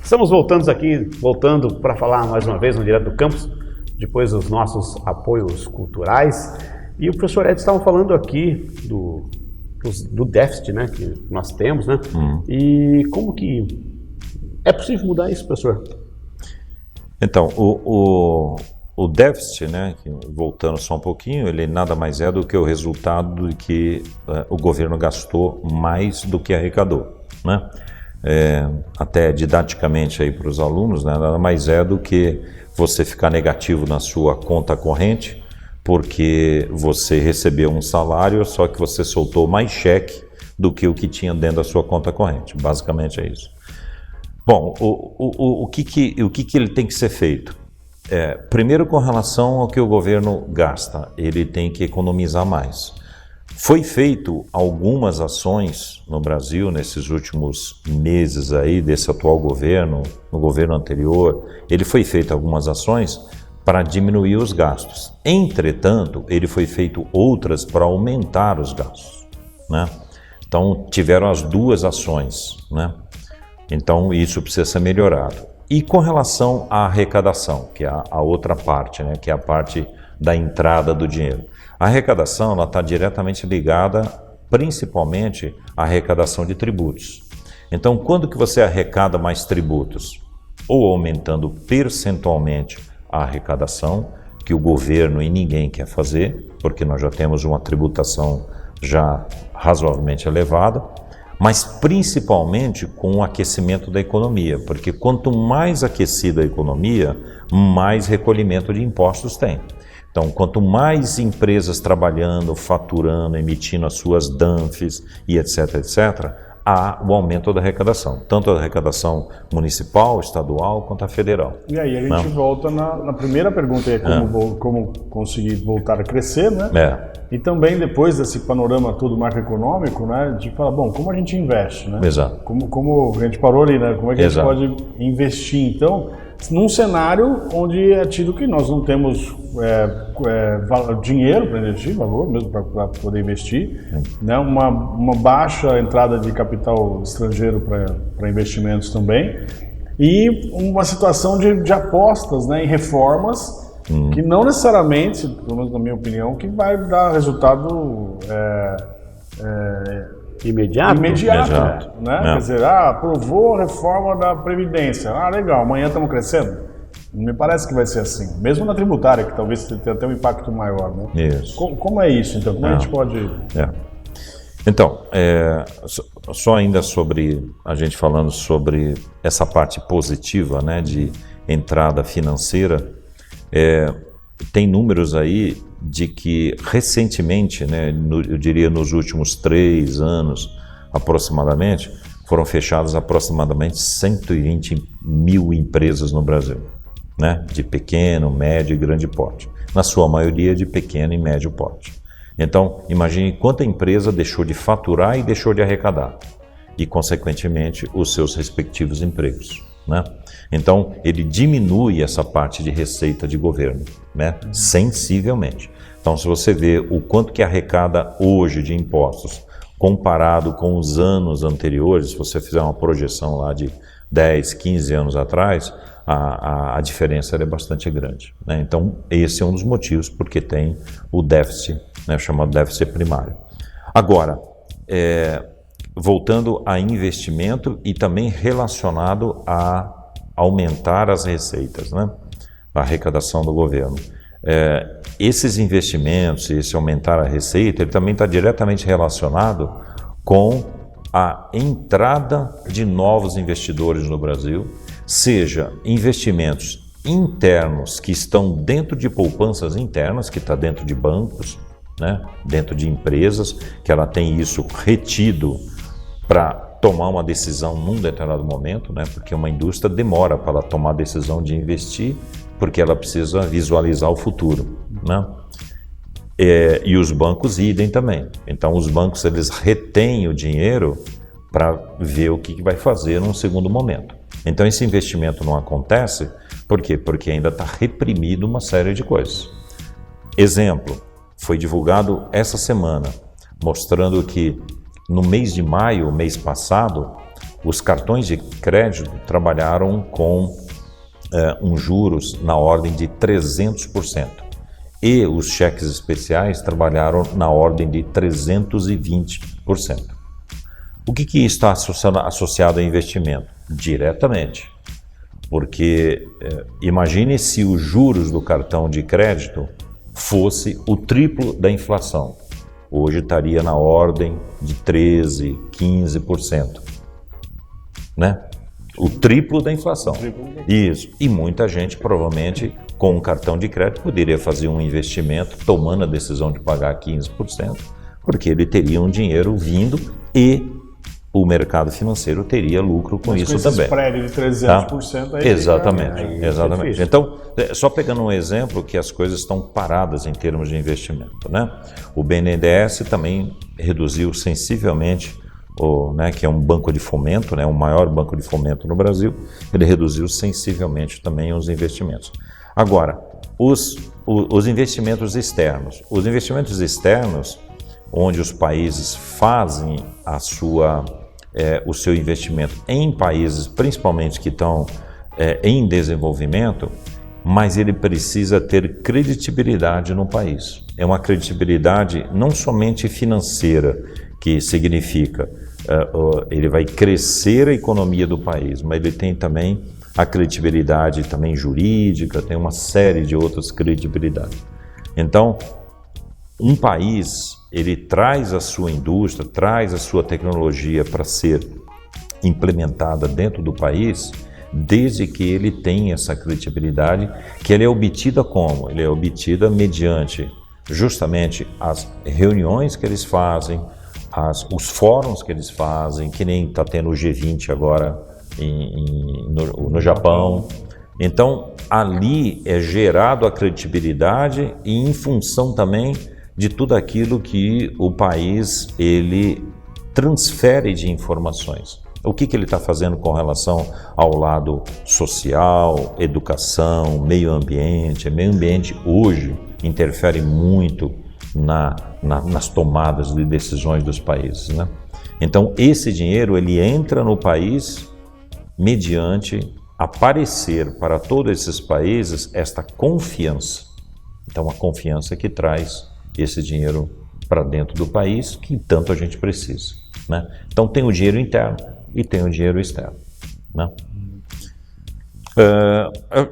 Estamos voltando para falar mais uma vez no Direto do Campus, depois dos nossos apoios culturais. E o professor Edson estava falando aqui do déficit, né, que nós temos, né? E como que é possível mudar isso, professor? Então, o déficit, né, voltando só um pouquinho, ele nada mais é do que o resultado de que o governo gastou mais do que arrecadou, né? Até didaticamente aí para os alunos, né, nada mais é do que você ficar negativo na sua conta corrente porque você recebeu um salário, só que você soltou mais cheque do que o que tinha dentro da sua conta corrente. Basicamente é isso. Bom, o que ele tem que ser feito? Primeiro, com relação ao que o governo gasta, ele tem que economizar mais. Foi feito algumas ações no Brasil nesses últimos meses aí, desse atual governo, no governo anterior, ele foi feito algumas ações para diminuir os gastos. Entretanto, ele foi feito outras para aumentar os gastos, né? Então, tiveram as duas ações, né? Então, isso precisa ser melhorado. E com relação à arrecadação, que é a outra parte, né? Que é a parte da entrada do dinheiro. A arrecadação está diretamente ligada, principalmente, à arrecadação de tributos. Então, quando que você arrecada mais tributos? Ou aumentando percentualmente a arrecadação, que o governo e ninguém quer fazer, porque nós já temos uma tributação já razoavelmente elevada, mas principalmente com o aquecimento da economia, porque quanto mais aquecida a economia, mais recolhimento de impostos tem. Então, quanto mais empresas trabalhando, faturando, emitindo as suas DANFs e etc., etc., há o aumento da arrecadação, tanto a arrecadação municipal, estadual, quanto a federal. E aí a gente volta na primeira pergunta, como conseguir voltar a crescer, né? E também depois desse panorama todo macroeconômico, né, de falar, bom, como a gente investe, né? Exato. Como a gente parou ali, né? Como é que a gente pode investir, então, num cenário onde é tido que nós não temos dinheiro para investir, valor mesmo para poder investir, né? Uma baixa entrada de capital estrangeiro para investimentos também, e uma situação de apostas, né, em reformas que não necessariamente, pelo menos na minha opinião, que vai dar resultado imediato, né? Quer dizer, aprovou a reforma da Previdência. Legal, amanhã estamos crescendo. Não me parece que vai ser assim. Mesmo na tributária, que talvez tenha até um impacto maior, né? Isso. Como é isso, então? Como a gente pode... Então, só ainda sobre, a gente falando sobre essa parte positiva, né, de entrada financeira, tem números aí de que recentemente, né, eu diria nos últimos 3 anos aproximadamente, foram fechadas aproximadamente 120 mil empresas no Brasil, né, de pequeno, médio e grande porte, na sua maioria de pequeno e médio porte. Então, imagine quanta empresa deixou de faturar e deixou de arrecadar, e consequentemente os seus respectivos empregos, né? Então, ele diminui essa parte de receita de governo, né, sensivelmente. Então, se você vê o quanto que arrecada hoje de impostos, comparado com os anos anteriores, se você fizer uma projeção lá de 10, 15 anos atrás, a diferença é bastante grande, né? Então, esse é um dos motivos porque tem o déficit, né, chamado déficit primário. Agora, voltando a investimento e também relacionado a aumentar as receitas, né? A arrecadação do governo. Esses investimentos, esse aumentar a receita, ele também está diretamente relacionado com a entrada de novos investidores no Brasil, seja investimentos internos que estão dentro de poupanças internas, que está dentro de bancos, né? Dentro de empresas, que ela tem isso retido para tomar uma decisão num determinado momento, né? Porque uma indústria demora para ela tomar a decisão de investir, porque ela precisa visualizar o futuro, né? E os bancos idem também. Então, os bancos, eles retêm o dinheiro para ver o que vai fazer num segundo momento. Então, esse investimento não acontece, por quê? Porque ainda está reprimido uma série de coisas. Exemplo, foi divulgado essa semana, mostrando que no mês de maio, mês passado, Os cartões de crédito trabalharam com juros na ordem de 300%. E os cheques especiais trabalharam na ordem de 320%. O que isso está associado a investimento? Diretamente. Porque imagine se os juros do cartão de crédito fosse o triplo da inflação. Hoje estaria na ordem de 13%, 15%. Né? O triplo da inflação. Isso. E muita gente, provavelmente, com um cartão de crédito, poderia fazer um investimento tomando a decisão de pagar 15%, porque ele teria um dinheiro vindo e o mercado financeiro teria lucro com isso também. Spread de 300%, aí exatamente. Então, só pegando um exemplo que as coisas estão paradas em termos de investimento, né? O BNDES também reduziu sensivelmente, que é um banco de fomento, né, o maior banco de fomento no Brasil, ele reduziu sensivelmente também os investimentos. Agora, os investimentos externos. Os investimentos externos, onde os países fazem o seu investimento em países, principalmente que estão em desenvolvimento, mas ele precisa ter credibilidade no país. É uma credibilidade não somente financeira, que significa ele vai crescer a economia do país, mas ele tem também a credibilidade também jurídica, tem uma série de outras credibilidades. Então, um país, ele traz a sua indústria, traz a sua tecnologia para ser implementada dentro do país, desde que ele tenha essa credibilidade, que ela é obtida como? Ela é obtida mediante justamente as reuniões que eles fazem, os fóruns que eles fazem, que nem está tendo o G20 agora no Japão. Então, ali é gerado a credibilidade e em função também de tudo aquilo que o país ele transfere de informações. O que ele está fazendo com relação ao lado social, educação, meio ambiente. Meio ambiente hoje interfere muito nas tomadas de decisões dos países, né? Então, esse dinheiro ele entra no país mediante aparecer para todos esses países esta confiança. Então, a confiança que traz esse dinheiro para dentro do país que tanto a gente precisa, né? Então, tem o dinheiro interno e tem o dinheiro externo, né?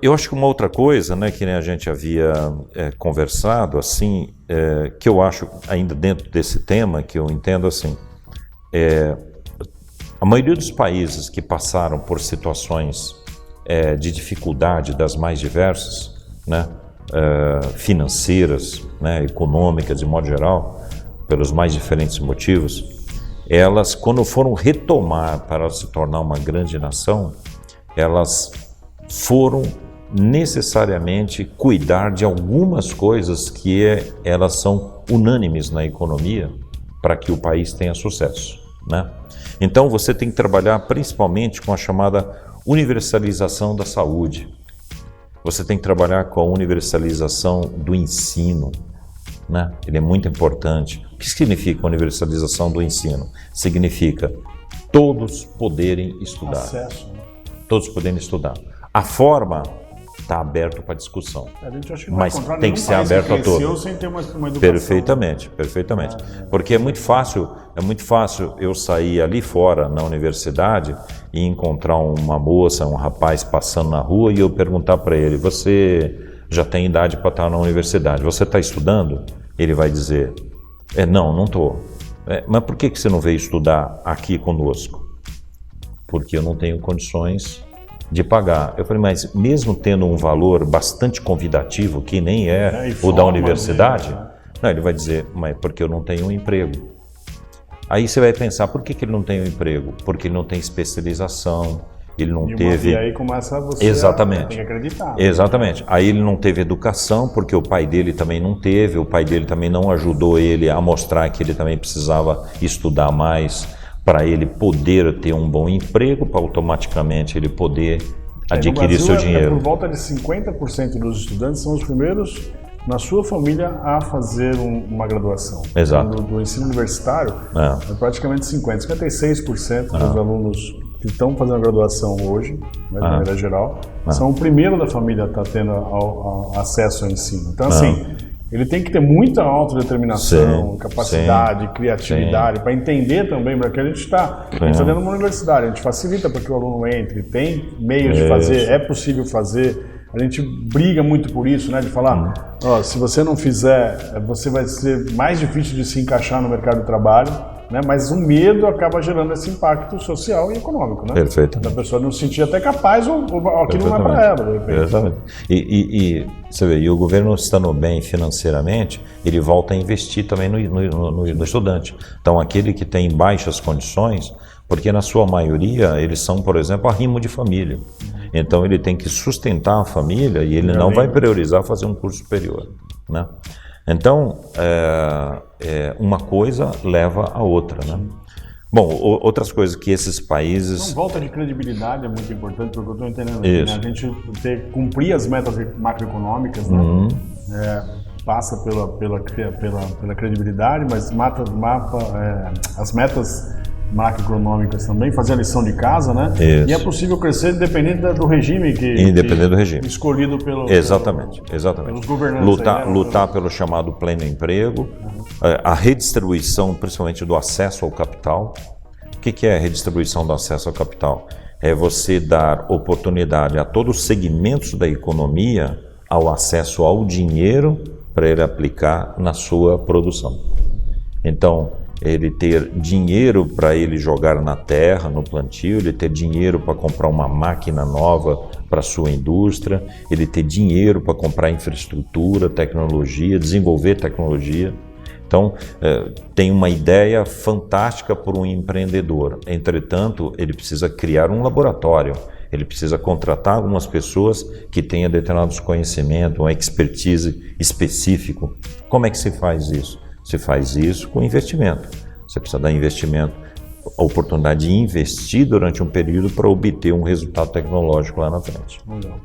Eu acho que uma outra coisa, né, que a gente havia conversado, assim, que eu acho ainda dentro desse tema, que eu entendo assim, a maioria dos países que passaram por situações de dificuldade das mais diversas, né, financeiras, né, econômicas de modo geral, pelos mais diferentes motivos, elas, quando foram retomar para se tornar uma grande nação, elas foram necessariamente cuidar de algumas coisas que elas são unânimes na economia para que o país tenha sucesso, né? Então você tem que trabalhar principalmente com a chamada universalização da saúde. Você tem que trabalhar com a universalização do ensino, né? Ele é muito importante. O que significa a universalização do ensino? Significa todos poderem estudar. Acesso, né? Todos poderem estudar. A forma está aberta para discussão, mas tem que ser aberto a todos. Sem ter uma educação. Perfeitamente. Porque é muito fácil eu sair ali fora na universidade e encontrar uma moça, um rapaz passando na rua e eu perguntar para ele: você já tem idade para estar na universidade? Você está estudando? Ele vai dizer: não estou. Mas por que você não veio estudar aqui conosco? Porque eu não tenho condições de pagar. Eu falei, mas mesmo tendo um valor bastante convidativo, que nem o da universidade, não, ele vai dizer, mas porque eu não tenho um emprego. Aí você vai pensar, por que ele não tem um emprego? Porque ele não tem especialização, ele não teve... E aí começa você Exatamente. Tem que acreditar. Exatamente. Aí ele não teve educação, porque o pai dele também não teve, o pai dele também não ajudou ele a mostrar que ele também precisava estudar mais, para ele poder ter um bom emprego, para automaticamente ele poder adquirir seu dinheiro. Por volta de 50% dos estudantes são os primeiros na sua família a fazer uma graduação. Exato. Do ensino universitário, é praticamente 56% dos alunos que estão fazendo a graduação hoje, né, de maneira geral, são o primeiro da família a estar tendo acesso ao ensino. Então, assim, ele tem que ter muita autodeterminação, capacidade, criatividade, para entender também, porque a gente está dentro de uma universidade, a gente facilita para que o aluno entre, tem meios de fazer, é possível fazer. A gente briga muito por isso, né? De falar, se você não fizer, você vai ser mais difícil de se encaixar no mercado de trabalho, né? Mas o medo acaba gerando esse impacto social e econômico, né? Perfeito. Da pessoa não se sentir até capaz ou aquilo não é para ela, de repente. Exatamente. E você vê, e o governo estando bem financeiramente, ele volta a investir também no estudante. Então, aquele que tem baixas condições, porque na sua maioria eles são, por exemplo, arrimo de família. Então ele tem que sustentar a família e ele não vai priorizar fazer um curso superior, né? Então, uma coisa leva a outra, né? Bom, outras coisas que esses países... Então, volta de credibilidade é muito importante, porque eu estou entendendo aqui, né? A gente cumprir as metas macroeconômicas, né? Passa pela credibilidade, mas as metas macroeconômicas também, fazer a lição de casa, né? Isso. E é possível crescer independente do regime do regime escolhido pelos governantes. Lutar pelo chamado pleno emprego, a redistribuição, principalmente do acesso ao capital. O que é a redistribuição do acesso ao capital? É você dar oportunidade a todos os segmentos da economia ao acesso ao dinheiro para ele aplicar na sua produção. Então, ele ter dinheiro para ele jogar na terra, no plantio, ele ter dinheiro para comprar uma máquina nova para a sua indústria, ele ter dinheiro para comprar infraestrutura, tecnologia, desenvolver tecnologia. Então, tem uma ideia fantástica para um empreendedor. Entretanto, ele precisa criar um laboratório, ele precisa contratar algumas pessoas que tenham determinados conhecimentos, uma expertise específico. Como é que se faz isso? Você faz isso com investimento. Você precisa dar investimento, a oportunidade de investir durante um período para obter um resultado tecnológico lá na frente.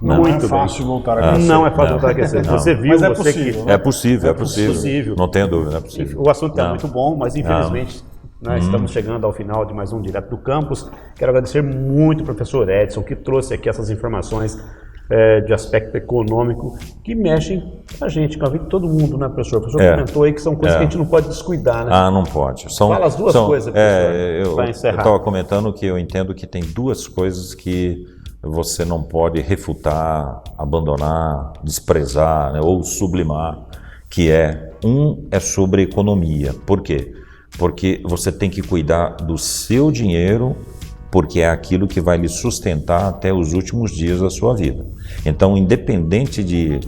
Não é fácil voltar a crescer. Não é fácil voltar a crescer. Você viu, mas é você possível, que... né? É possível. Não tenha dúvida, é possível. O assunto é muito bom, mas infelizmente nós estamos chegando ao final de mais um Direto do Campus. Quero agradecer muito ao professor Edson, que trouxe aqui essas informações de aspecto econômico que mexem com a gente, com a vida de todo mundo, né, professor? O professor comentou aí que são coisas que a gente não pode descuidar, né? Não pode. Fala as duas coisas, professor, para encerrar. Eu estava comentando que eu entendo que tem duas coisas que você não pode refutar, abandonar, desprezar, né, ou sublimar, que é sobre economia. Por quê? Porque você tem que cuidar do seu dinheiro, porque é aquilo que vai lhe sustentar até os últimos dias da sua vida. Então, independente de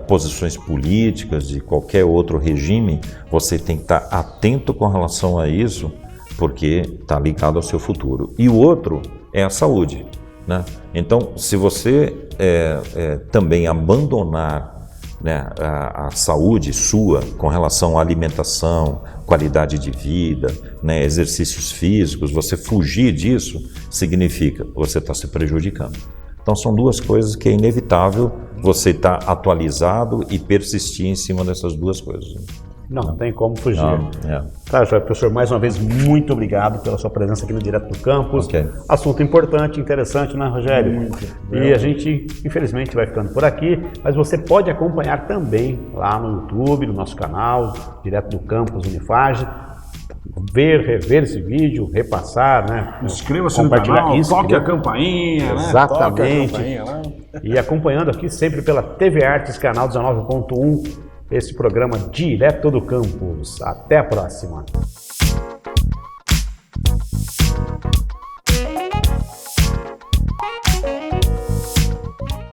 posições políticas, de qualquer outro regime, você tem que estar atento com relação a isso, porque está ligado ao seu futuro. E o outro é a saúde, né? Então, se você também abandonar, né, a saúde sua com relação à alimentação, qualidade de vida, né, exercícios físicos, você fugir disso, significa você está se prejudicando. Então são duas coisas que é inevitável você estar atualizado e persistir em cima dessas duas coisas. Não tem como fugir. Tá, Joia, professor, mais uma vez, muito obrigado pela sua presença aqui no Direto do Campus. Okay. Assunto importante, interessante, né, Rogério? Muito. E a gente, infelizmente, vai ficando por aqui, mas você pode acompanhar também lá no YouTube, no nosso canal, Direto do Campus Unifage, rever esse vídeo, repassar, né? Inscreva-se no canal, toque a campainha, né? Exatamente. Toque a campainha, né? E acompanhando aqui sempre pela TV Artes, canal 19.1, esse programa Direto do Campus. Até a próxima!